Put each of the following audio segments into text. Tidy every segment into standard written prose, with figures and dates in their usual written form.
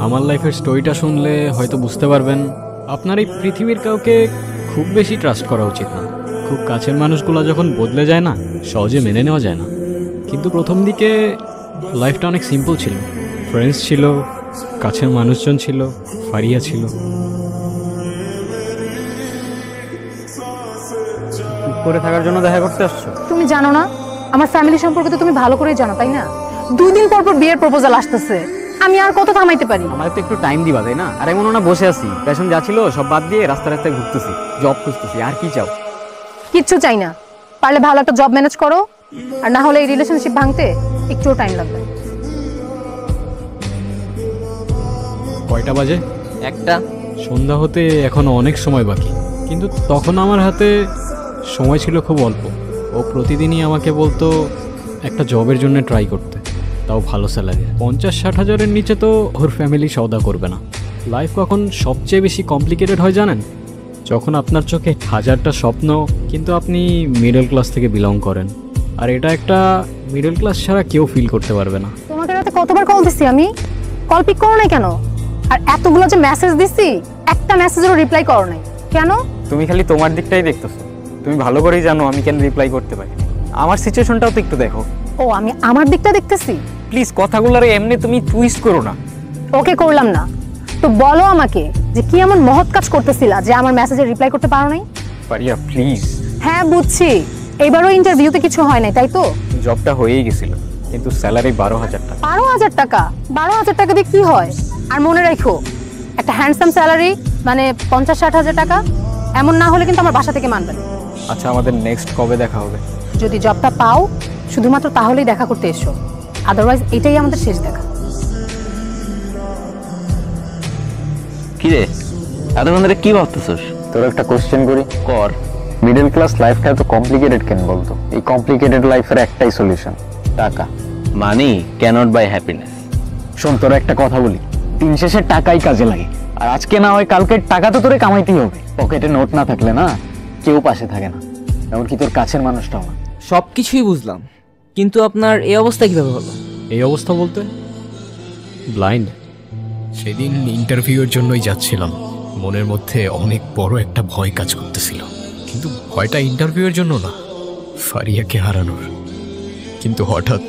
আমার লাইফের স্টোরিটা শুনলে হয়তো বুঝতে পারবেন আপনার এই পৃথিবীর কাউকে খুব বেশি ট্রাস্ট করা উচিত না। খুব কাছের মানুষগুলো যখন বদলে যায় না, সহজে মেনে নেওয়া যায় না। কিন্তু প্রথম দিকে লাইফটা অনেক সিম্পল ছিল। ফ্রেন্ডস ছিল, কাছের মানুষজন ছিল, ফারিয়া ছিল। করে থাকার জন্য দেখা করতে আসছো? তুমি জানো না আমার ফ্যামিলি সম্পর্কে তো তুমি ভালো করেই জানো, তাই না? 2 দিন পর পর বিয়ের প্রপোজাল আসতেছে, আমি আর কত থামাইতে পারি? আমার তো একটু টাইম দিবা, তাই না? আর এমন না বসে আছি, প্যাশন যা ছিল সব বাদ দিয়ে রাস্তায় রাস্তায় ঘুরতেছি, জব খুঁজতেছি। আর কি চাও? কিচ্ছু চাই না। পারলে ভালো একটা জব ম্যানেজ করো, আর না হলে এই রিলেশনশিপ ভাঙতে একটুও টাইম লাগবে। কয়টা বাজে? 1টা। সন্ধ্যা হতে এখনো অনেক সময় বাকি, কিন্তু তখন আমার হাতে সময় ছিল খুব অল্প। ও প্রতিদিনই আমাকে বলতো একটা জবের জন্য ট্রাই করতে, তাও ভালো স্যালারি। 50-60 হাজারের নিচে তো ওর ফ্যামিলি সওদা করবে না। লাইফ কখন সবচেয়ে বেশি কমপ্লিকেটেড হয় জানেন? যখন আপনার চোখে হাজারটা স্বপ্ন, কিন্তু আপনি মিডল ক্লাস থেকে বিলং করেন। আর এটা একটা মিডল ক্লাস ছাড়া কেউ ফিল করতে পারবে না। তোমাকে রাতে কতবার কল দিছি আমি, কল পিক করো নাই কেন? আর এতগুলো যে মেসেজ দিছি, একটা মেসেজেরও রিপ্লাই করো নাই কেন? তুমি খালি তোমার দিকটাই দেখতেছো। তুমি ভালো করেই জানো আমি কেন রিপ্লাই করতে পারি। আমার সিচুয়েশনটাও তো একটু দেখো। ও, আমি আমার দিকটা দেখতেছি? প্লিজ কথাগুলোর এমনি তুমি টুইস্ট করো না। ওকে, করলাম না তো বলো আমাকে যে কি এমন মহৎ কাজ করতেছিলা যে আমার মেসেজে রিপ্লাই করতে পারো নাই? পারিয়া প্লিজ। হ্যাঁ বুঝছি, এবারও ইন্টারভিউতে কিছু হয় নাই তাই তো? জবটা হয়েই গেছিল, কিন্তু স্যালারি 12,000 টাকা। 12,000 টাকা? 12,000 টাকা দিয়ে কি হয়? আর মনে রাখো, একটা হ্যান্ডসাম স্যালারি মানে 50-60 হাজার টাকা, এমন না হলে কিন্তু আমার বাসা থেকে মানবে না। আচ্ছা, আমাদের নেক্সট কবে দেখা হবে? যদি জবটা পাও শুধুমাত্র তাহলেই দেখা করতে এসো, আদারওয়াইজ এটাই আমাদের শেষ দেখা। কিরে এতক্ষণ ধরে কি ভাবতেছস? তোর একটা কোশ্চেন করি, কর। মিডল ক্লাস লাইফটা এত কমপ্লিকেটেড কেন বলতো? এই কমপ্লিকেটেড লাইফের একটাই সলিউশন, টাকা। মানি ক্যানট বাই হ্যাপিনেস। শোন, তোর একটা কথা বলি, দিন শেষে টাকাই কাজে লাগে। আর আজকে না হয় কালকে টাকা তো তোরে কামাইতেই হবে। পকেটে নোট না থাকলে না কেউ পাশে থাকে না, এমনকি তোর কাছের মানুষটাও না। সবকিছুই বুঝলাম, কিন্তু আপনার এই অবস্থা কিভাবে হলো? এই অবস্থা বলতে ব্লাইন্ড। সেদিন ইন্টারভিউয়ের জন্যই যাচ্ছিলাম, মনের মধ্যে অনেক বড় একটা ভয় কাজ করতেছিল। কিন্তু ভয়টা ইন্টারভিউয়ের জন্য না, ফারিয়াকে হারানোর। কিন্তু হঠাৎ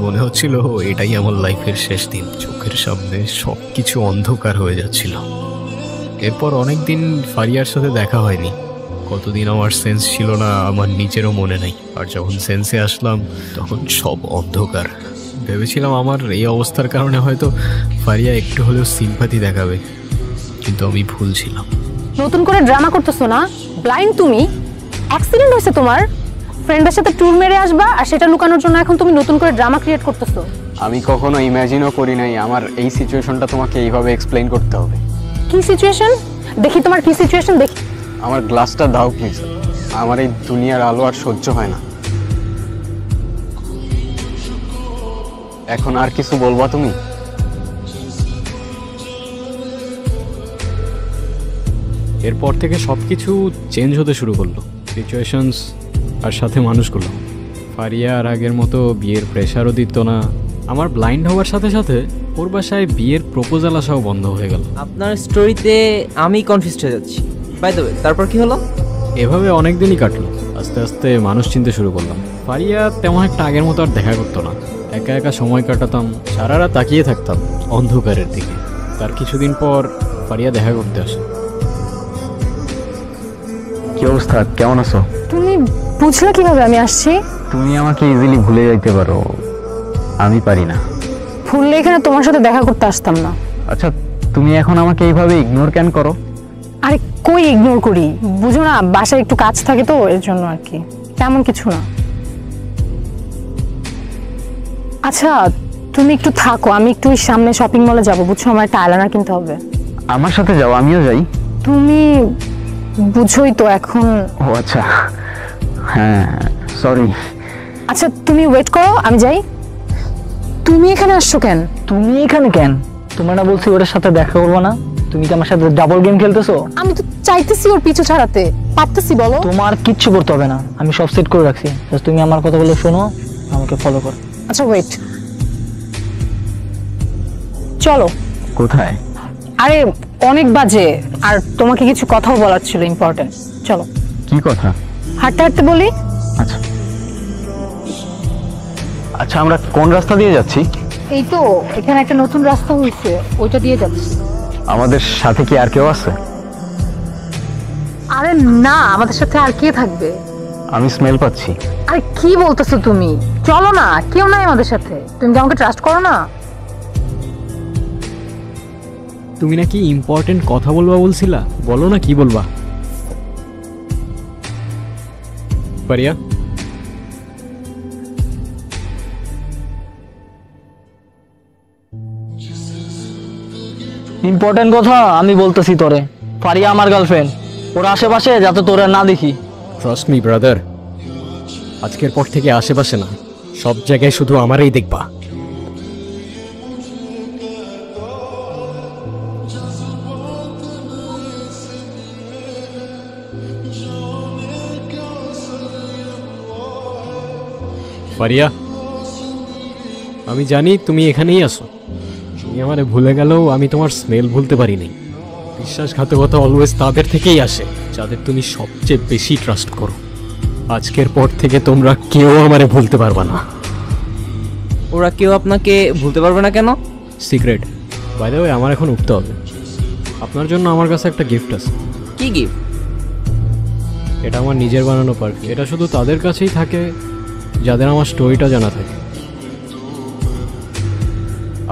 মনে হচ্ছিল এটাই আমার লাইফের শেষ দিন। চোখের সামনে সব কিছু অন্ধকার হয়ে যাচ্ছিল। এরপর অনেক দিন ফারিয়ার সাথে দেখা হয়নি। কতদিন আমার সেন্স ছিল না আমার নিজেরও মনে নেই। আর যখন সেন্সে আসলাম তখন সব অন্ধকার। ভেবেছিলাম আমার এই অবস্থার কারণে হয়তো ফারিয়া একটু হলেও সিম্পাথি দেখাবে, কিন্তু আমি ভুল ছিলাম। নতুন করে ড্রামা করতেছো না? ব্লাইন্ড তুমি? অ্যাক্সিডেন্ট হয়েছে তোমার, ফ্রেন্ডের সাথে ট্যুর মেরে আসবা আর সেটা লুকানোর জন্য এখন তুমি নতুন করে ড্রামা ক্রিয়েট করতেছো। আমি কখনো ইমাজিনও করি নাই আমার এই সিচুয়েশনটা তোমাকে এইভাবে এক্সপ্লেইন করতে হবে। কি সিচুয়েশন? দেখি তোমার কি সিচুয়েশন দেখি। আমার গ্লাসটা দাও প্লিজ, আমার এই দুনিয়ার আলো আর সহ্য হয় না। এখন আর কিছু বলবা তুমি? এরপর থেকে সব কিছু চেঞ্জ হতে শুরু করলো, সিচুয়েশনস আর সাথে মানুষগুলো। ফারিয়া আর আগের মতো বিয়ের প্রেশারও দিত না। আমার ব্লাইন্ড হওয়ার সাথে সাথে ওর বাসায় বিয়ের প্রপোজাল আসাও বন্ধ হয়ে গেল। আপনার স্টোরিতে আমি কনফিউজড হয়ে যাচ্ছি। বাই দ্য ওয়ে, তারপর কি হলো? এভাবে অনেক দিনই কাটলো। আস্তে আস্তে মানুষ চিনতে শুরু করলাম। ফারিয়া তেমন একটা আগের মতো আর দেখা করতো না। একা একা সময় কাটাতাম, সারা রাত তাকিয়ে থাকতাম অন্ধকারের দিকে। তার কিছুদিন পর ফারিয়া দেখা করতে আসে। কি অবস্থা, কেমন আছো? তুমি বুঝলে কিভাবে আমি আসছি? তুমি আমাকে ইজিলি ভুলে যাইতে পারো, আমি পারি না। ভুললে এখানে তোমার সাথে দেখা করতে আসতাম না। আচ্ছা, তুমি এখন আমাকে এইভাবে ইগনোর কেন করো? আরে কই ইগনোর করি, বুঝো না বাসায় একটু কাজ থাকে তো এর জন্য আর কি, তেমন কিছু না। আচ্ছা তুমি একটু থাকো, আমি একটু সামনে শপিং মলে যাবো, বুঝছো আমার একটা আইলাইনার কিনতে হবে। আমার সাথে যাও, আমিও যাই। তুমি বুঝোই তো এখন। ও আচ্ছা, হ্যাঁ সরি। আচ্ছা তুমি ওয়েট করো, আমি যাই। তুমি এখানে আসছো কেন? তুমি এখানে কেন? তোমার না বলছি ওর সাথে দেখা করবো না? তুমি কি আমার সাথে ডাবল গেম খেলতেছো? আমি তো চাইতেছি ওর পিছু ছাড়াতে, পারতেছি বলো? তোমার কিচ্ছু করতে হবে না, আমি সব সেট করে রাখছি। তুমি আমার কথাগুলো শোনো, আমাকে ফলো করো। আচ্ছা ওয়েট। চলো। কোথায়? আরে অনেক বাজে, আর তোমাকে কিছু কথাও বলার ছিল ইম্পর্টেন্ট। চলো। কি কথা? হাঁটতে হাঁটতে বলি। আচ্ছা আচ্ছা, আমরা কোন রাস্তা দিয়ে যাচ্ছি? এই তো এখানে একটা নতুন রাস্তা হয়েছে, ওইটা দিয়ে যাচ্ছি। আমাদের সাথে কি আর কেউ আছে? আরে না, আমাদের সাথে আর কে থাকবে? আমি স্মেল পাচ্ছি। আরে কি বলতেছো তুমি? চলো না, কেউ নাই আমাদের সাথে। তুমি কি আমাকে ট্রাস্ট করো না? তুমি নাকি ইম্পর্টেন্ট কথা বলবা বলছিলা, বলো না কি বলবা। পারিয়া, ইম্পর্টেন্ট কথা আমি বলতেছি তোরে। ফারিয়া আমার গার্লফ্রেন্ড, ওর আশেপাশে যাতে তোরে না দেখি। ট্রাস্ট মি ব্রাদার, আজকের পর থেকে আশেপাশে না, সব জায়গায় শুধু আমারই দেখবা। ফারিয়া, আমি জানি তুমি এখানেই আসো। তুমি আমারে ভুলে গেলেও আমি তোমার স্মেল ভুলতে পারি নাই। বিশ্বাসঘাতকতা অলওয়েজ তাদের থেকেই আসে যাদের তুমি সবচেয়ে বেশি ট্রাস্ট করো। আজকের পর থেকে তোমরা কেউ আমারে ভুলতে পারবা না। ওরা কেউ আপনাকে ভুলতে পারবে না কেন? সিক্রেট। বাই দ্য ওয়ে, আমার এখন উঠতে হবে। আপনার জন্য আমার কাছে একটা গিফট আছে। কি গিফট? এটা আমার নিজের বানানো পারফিউম। এটা শুধু তাদের কাছেই থাকে যাদের আমার স্টোরিটা জানা থাকে।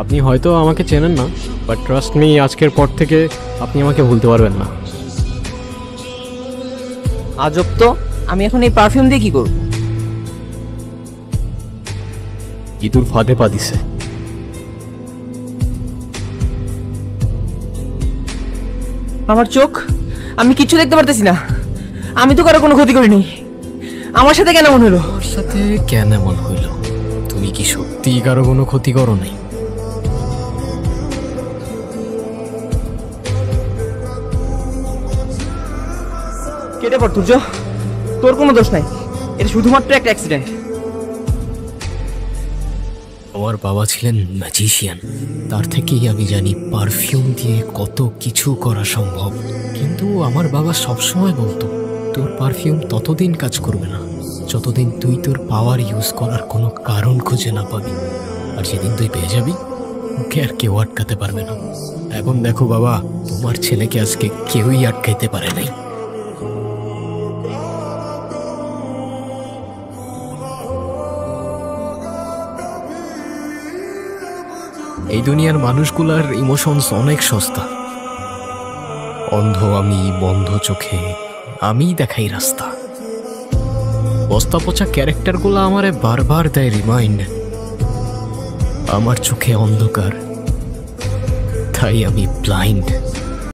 আপনি হয়তো আমাকে চেনেন না, বাট ট্রাস্ট মি, আজকের পর থেকে আপনি আমাকে ভুলতে পারবেন না। আজব তো, আমি এখন এই পারফিউম দিয়ে কি করব? ইঁদুর ফাঁদে পা দিছে। আমার চোখ, আমি কিচ্ছু দেখতে পারতেছি না। আমি তো কারো কোনো ক্ষতি করিনি। আমার সাথে কেন এমন হলো? ওর সাথে কেন এমন হইল? তুমি কি সত্যি কারো কোনো ক্ষতি করো নাই? কেটে পড় তুর্য, তোর কোনো দোষ নাই। এটা শুধুমাত্র একটা অ্যাক্সিডেন্ট। আমার বাবা ছিলেন ম্যাজিশিয়ান, তার থেকেই আমি জানি পারফিউম দিয়ে কত কিছু করা সম্ভব। কিন্তু আমার বাবা সবসময় বলতো, তোর পারফিউম ততদিন কাজ করবে না যতদিন তুই তোর পাওয়ার ইউজ করার কোনো কারণ খুঁজে না পাবি। আর সেদিন তুই পেয়ে যাবি, ওকে আর কেউ আটকাতে পারবে না। এখন দেখো বাবা, তোমার ছেলেকে আজকে কেউই আটকাইতে পারে নাই। এই দুনিয়ার মানুষগুলার ইমোশনস অনেক সস্তা। অন্ধ আমি, বন্ধ চোখে আমি দেখাই রাস্তা। বস্তা পচা ক্যারেক্টারগুলো আমারে বারবার দেয় রিমাইন্ড, আমার চোখে অন্ধকার, তাই আমি ব্লাইন্ড।